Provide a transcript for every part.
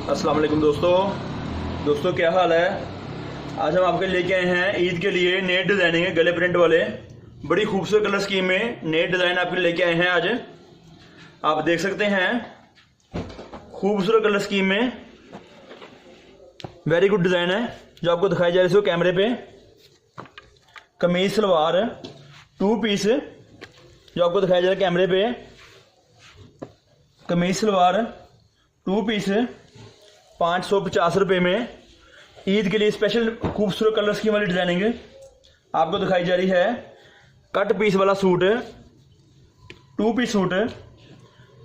अस्सलाम वालेकुम दोस्तों क्या हाल है। आज हम आपके लेके आए हैं ईद के लिए नए डिज़ाइनिंग है, गले प्रिंट वाले बड़ी खूबसूरत कलर स्कीम में नए डिज़ाइन आपके लेके आए हैं। आज आप देख सकते हैं खूबसूरत कलर स्कीम में वेरी गुड डिज़ाइन है जो आपको दिखाई जा रही है कैमरे पे। कमीज सलवार 2 पीस जो आपको दिखाया जा रहा है कैमरे पे। कमीज सलवार 2 पीस 550 रुपये में ईद के लिए स्पेशल खूबसूरत कलर स्कीम वाली डिजाइनिंग आपको दिखाई जा रही है। कट पीस वाला सूट 2 पीस सूट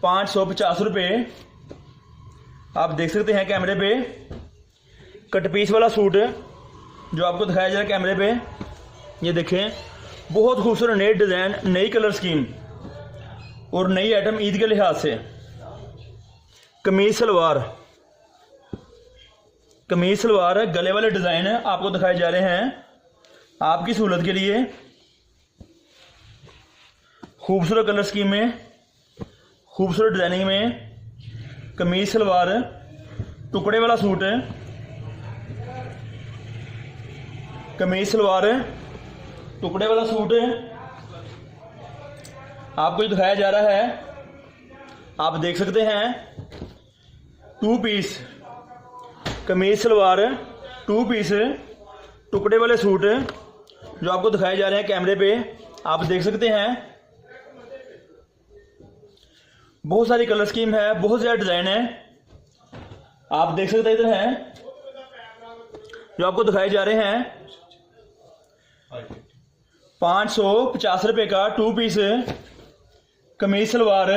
550 रुपये आप देख सकते हैं कैमरे पे। कट पीस वाला सूट जो आपको दिखाया जा रहा है कैमरे पे, ये देखें बहुत खूबसूरत नई डिज़ाइन, नई कलर स्कीम और नई आइटम ईद के लिहाज से। कमीज सलवार गले वाले डिज़ाइन आपको दिखाए जा रहे हैं आपकी सहूलत के लिए। खूबसूरत कलर स्कीम में, खूबसूरत डिज़ाइनिंग में कमीज सलवार टुकड़े वाला सूट, कमीज सलवार टुकड़े वाला सूट आपको जो दिखाया जा रहा है आप देख सकते हैं। 2 पीस कमीज सलवार 2 पीस टुकड़े वाले सूट जो आपको दिखाए जा रहे हैं कैमरे पे, आप देख सकते हैं। बहुत सारी कलर स्कीम है, बहुत ज़्यादा डिज़ाइन है, आप देख सकते हैं। इधर है जो आपको दिखाए जा रहे हैं 550 रुपये का 2 पीस कमीज सलवार।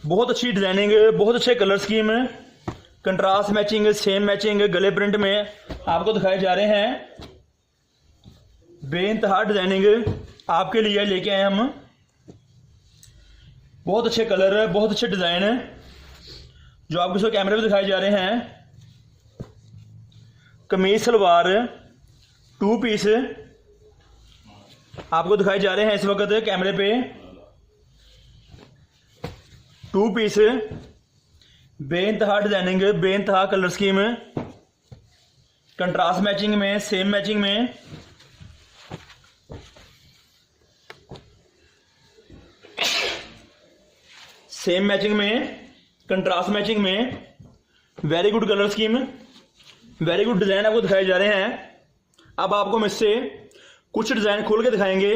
बहुत अच्छी डिजाइनिंग, बहुत अच्छे colour scheme, contrast matching, same matching गले प्रिंट में आपको दिखाए जा रहे हैं। बेइंतहा डिजाइनिंग आपके लिए लेके आए हम। बहुत अच्छे कलर, बहुत अच्छे डिजाइन जो आपको इसको कैमरे पे दिखाए जा रहे हैं। कमीज सलवार 2 पीस आपको दिखाए जा रहे हैं इस वक्त कैमरे पे। 2 पीस बेइंतहा डिजाइनिंग, बेइंतहा कलर स्कीम, कंट्रास्ट मैचिंग में, सेम मैचिंग में। सेम मैचिंग में, कंट्रास्ट मैचिंग में very good colour scheme, very good design आपको दिखाए जा रहे हैं। अब आपको हम इससे कुछ डिजाइन खोल के दिखाएंगे।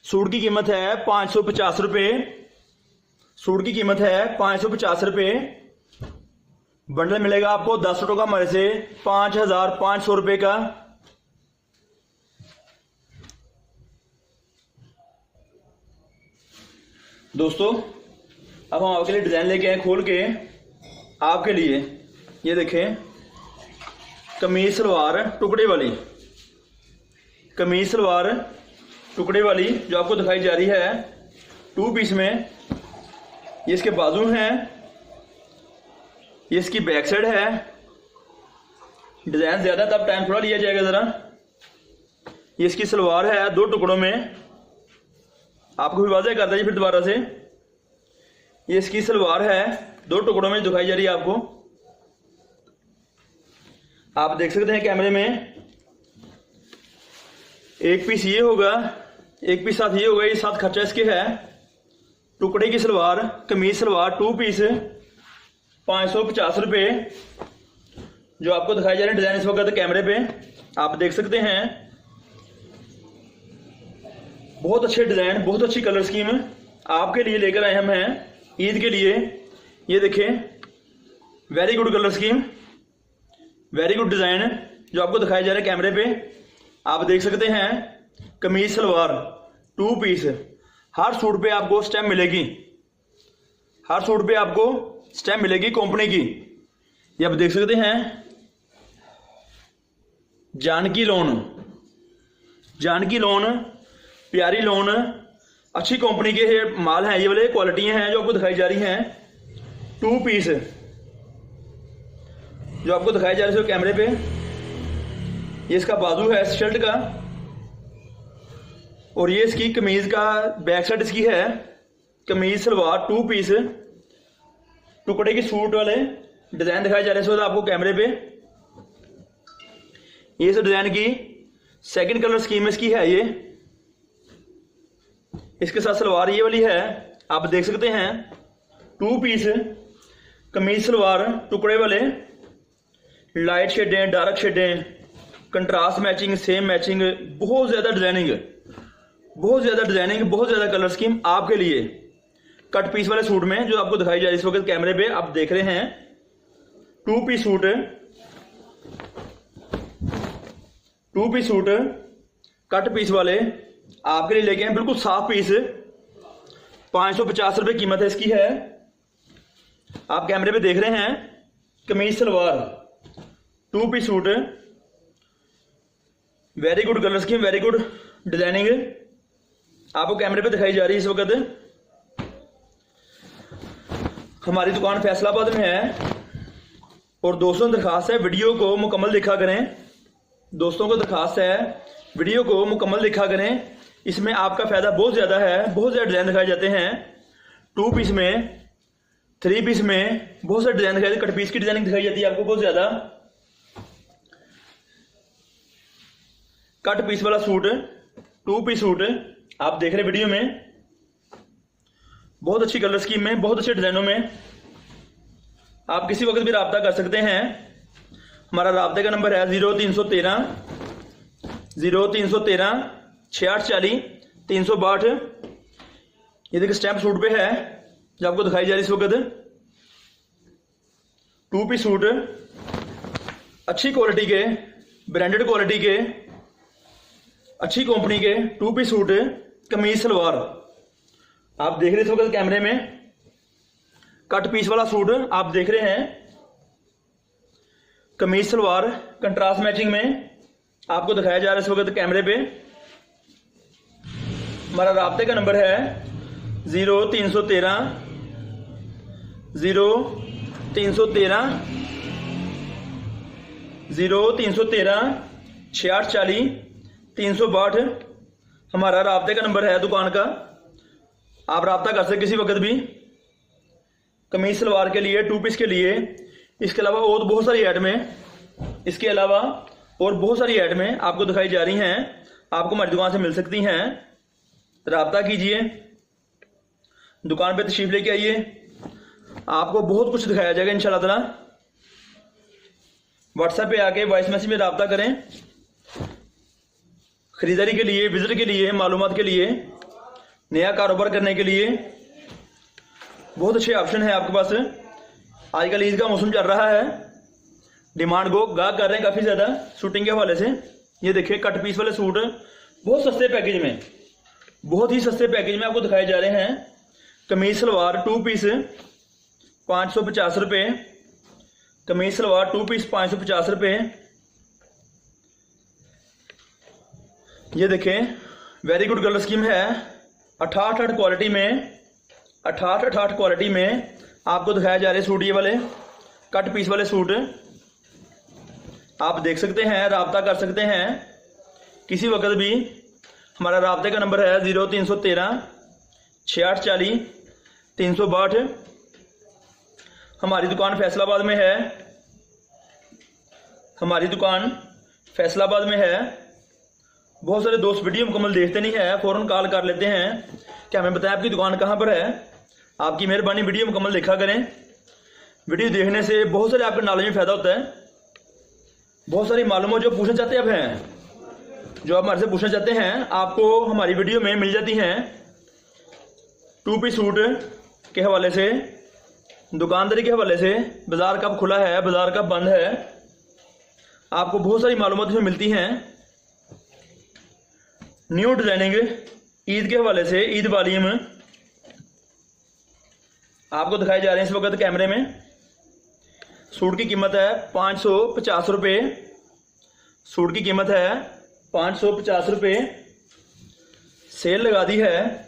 सूट की कीमत है 550 रुपये। सूट की कीमत है 550 रुपये। बंडल मिलेगा आपको 10 टोका हमारे से 5500 रुपये का। दोस्तों अब हम आपके लिए डिजाइन लेके आए खोल के आपके लिए। ये देखें कमीज सलवार टुकड़े वाली, कमीज सलवार टुकड़े वाली जो आपको दिखाई जा रही है 2 पीस में। ये इसके बाजू हैं, ये इसकी बैक साइड है। डिजाइन ज्यादा तब टाइम थोड़ा लिया जाएगा जरा। ये इसकी सलवार है 2 टुकड़ों में, आपको भी वाज़ेह कर दीजिए फिर दोबारा से। ये इसकी सलवार है 2 टुकड़ों में दिखाई जा रही है आपको, आप देख सकते हैं कैमरे में। एक पीस ये होगा, एक पीस साथ ये होगा, ये साथ खर्चा इसके है। टुकड़े की सलवार कमीज सलवार 2 पीस 550 रुपये जो आपको दिखाई जा रहे हैं डिजाइन इस वक्त कैमरे पे, आप देख सकते हैं। बहुत अच्छे डिजाइन, बहुत अच्छी कलर स्कीम आपके लिए लेकर आए हम हैं ईद के लिए। ये देखें very good colour scheme, very good design जो आपको दिखाया जा रहा है कैमरे पे, आप देख सकते हैं। कमीज सलवार 2 पीस, हर सूट पे आपको स्टैम्प मिलेगी, हर सूट पे आपको स्टैम्प मिलेगी कंपनी की। ये आप देख सकते हैं जानकी लोन, जानकी लोन, प्यारी लोन, अच्छी कंपनी के माल हैं ये वाले, क्वालिटियां हैं जो आपको दिखाई जा रही हैं। 2 पीस जो आपको दिखाई जा रही है कैमरे पे। ये इसका बाजू है शर्ट का और ये इसकी कमीज का बैक साइड इसकी है। कमीज सलवार 2 पीस टुकड़े की सूट वाले डिजाइन दिखाए जा रहे हैं इस वक्त आपको कैमरे पे। ये इस डिजाइन की सेकंड कलर स्कीम इसकी है। ये इसके साथ सलवार ये वाली है, आप देख सकते हैं। 2 पीस कमीज सलवार टुकड़े वाले, लाइट शेडें, डार्क शेडें, कंट्रास्ट मैचिंग, सेम मैचिंग, बहुत ज्यादा डिजाइनिंग, बहुत ज्यादा कलर स्कीम आपके लिए कट पीस वाले सूट में जो आपको दिखाई जा रही है इस वक्त कैमरे पे आप देख रहे हैं। 2 piece suit, 2 piece suit cut piece वाले आपके लिए लेके हैं, बिल्कुल साफ पीस। 550 रुपए कीमत है इसकी है। आप कैमरे पे देख रहे हैं कमीज सलवार 2 piece suit, very good colour scheme, very good designing आपको कैमरे पे दिखाई जा रही है इस वक्त। हमारी दुकान फैसलाबाद में है और दोस्तों दरखास्त है वीडियो को मुकम्मल देखा करें। दोस्तों को दरखास्त है वीडियो को मुकम्मल देखा करें, इसमें आपका फायदा बहुत ज्यादा है। बहुत ज्यादा डिजाइन दिखाए जाते हैं 2 पीस में, 3 पीस में बहुत सारे डिजाइन दिखाई, कट पीस की डिजाइनिंग दिखाई जाती है आपको बहुत ज्यादा। कट पीस वाला सूट 2 पीस सूट आप देख रहे वीडियो में, बहुत अच्छी कलर स्कीम में, बहुत अच्छे डिजाइनों में। आप किसी वक्त भी राब्ता कर सकते हैं। हमारा राब्ते का नंबर है 0313 6840 362। ये देखिए स्टैम्प सूट पे है जो आपको दिखाई जा रही है इस वक्त। 2 पीस सूट अच्छी क्वालिटी के, ब्रांडेड क्वालिटी के, अच्छी कंपनी के 2 पीस सूट कमीज सलवार आप देख रहे इस वक्त कैमरे में। कट पीस वाला सूट आप देख रहे हैं, कमीज सलवार कंट्रास्ट मैचिंग में आपको दिखाया जा रहा है इस वक्त कैमरे पे। हमारा राब्ते का नंबर है 0313 6840 362 हमारा राब्ते का नंबर है दुकान का। आप राब्ता कर सकते किसी वक्त भी कमीज सलवार के लिए, 2 पीस के लिए। इसके अलावा और बहुत सारी आइटमें, इसके अलावा और बहुत सारी आइटमें आपको दिखाई जा रही हैं, आपको हमारी दुकान से मिल सकती हैं। राब्ता कीजिए, दुकान पे तशरीफ लेके आइए, आपको बहुत कुछ दिखाया जाएगा इंशाल्लाह ताला। व्हाट्सएप पे आके वॉइस मैसेज में राब्ता करें। खरीदारी के लिए, विजिट के लिए, मालूमात के लिए, नया कारोबार करने के लिए बहुत अच्छे ऑप्शन है आपके पास। आजकल ईद का मौसम चल रहा है, डिमांड को गाहक कर रहे हैं काफी ज्यादा शूटिंग के हवाले से। ये देखिए कट पीस वाले सूट बहुत सस्ते पैकेज में, बहुत ही सस्ते पैकेज में आपको दिखाए जा रहे हैं। कमीज सलवार 2 पीस 550 रुपए, कमीज सलवार 2 पीस 550 रुपए। ये देखें वेरी गुड कलर स्कीम है। 68 क्वालिटी में, 68 क्वालिटी में आपको दिखाया जा रहे सूट, ये वाले कट पीस वाले सूट आप देख सकते हैं, राब्ता कर सकते हैं किसी वक्त भी। हमारा राब्ते का नंबर है 0313 6840 362। हमारी दुकान फैसलाबाद में है, हमारी दुकान फैसलाबाद में है। बहुत सारे दोस्त वीडियो मुकम्मल देखते नहीं है, फौरन कॉल कर लेते हैं कि हमें बताएं आपकी दुकान कहाँ पर है। आपकी मेहरबानी वीडियो मुकम्मल देखा करें। वीडियो देखने से बहुत सारे आपके नॉलेज में फायदा होता है। बहुत सारी मालूमात जो पूछना चाहते हैं, जो आप हमारे से पूछना चाहते हैं, आपको हमारी वीडियो में मिल जाती हैं। 2 पीस सूट के हवाले से, दुकानदारी के हवाले से, बाजार कब खुला है, बाजार कब बंद है, आपको बहुत सारी मालूमात इसमें मिलती हैं। न्यू डिजाइनिंग ईद के हवाले से, ईद वालीम आपको दिखाए जा रहे हैं इस वक्त कैमरे में। सूट की कीमत है 550 रुपए, सूट की कीमत है 550 रुपए। सेल लगा दी है।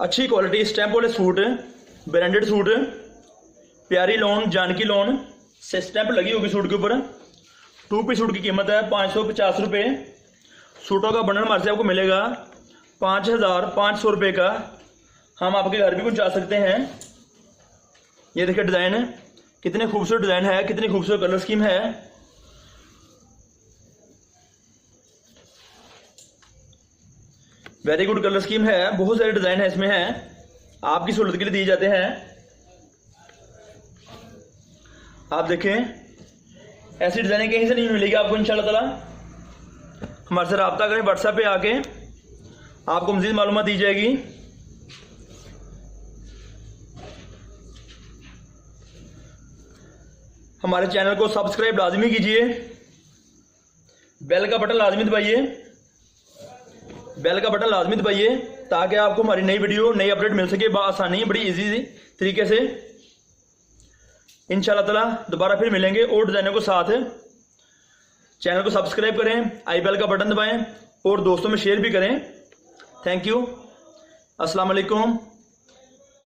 अच्छी क्वालिटी स्टैंप वाले सूट, ब्रांडेड सूट, प्यारी लोन, जानकी लोन से स्टैंप लगी होगी सूट के ऊपर। 2 पीस सूट की कीमत है 550 रुपए। सूटों का बंडल हमारे से आपको मिलेगा 5500 रुपए का। हम आपके घर भी पहुंचा सकते हैं। ये देखिए डिज़ाइन, कितने खूबसूरत डिज़ाइन है, कितनी खूबसूरत कलर स्कीम है। वेरी गुड कलर स्कीम है, बहुत सारे डिज़ाइन है इसमें है, आपकी सहूलत के लिए दिए जाते हैं। आप देखें, ऐसी डिज़ाइनिंग कहीं से नहीं मिलेगी आपको इंशाल्लाह ताला। हमारे से रब्ता करें व्हाट्सएप पे आके, आपको मज़ीद मालूमात दी जाएगी। हमारे चैनल को सब्सक्राइब लाजमी कीजिए, बेल का बटन लाजमी दबाइए, बेल का बटन लाजमी दबाइए ताकि आपको हमारी नई वीडियो, नई अपडेट मिल सके बआसानी, बड़ी इजी तरीके से। इंशाल्लाह ताला दोबारा फिर मिलेंगे और डिज़ाइनों के साथ। चैनल को सब्सक्राइब करें, आई बेल का बटन दबाएं और दोस्तों में शेयर भी करें। थैंक यू, अस्सलाम वालेकुम।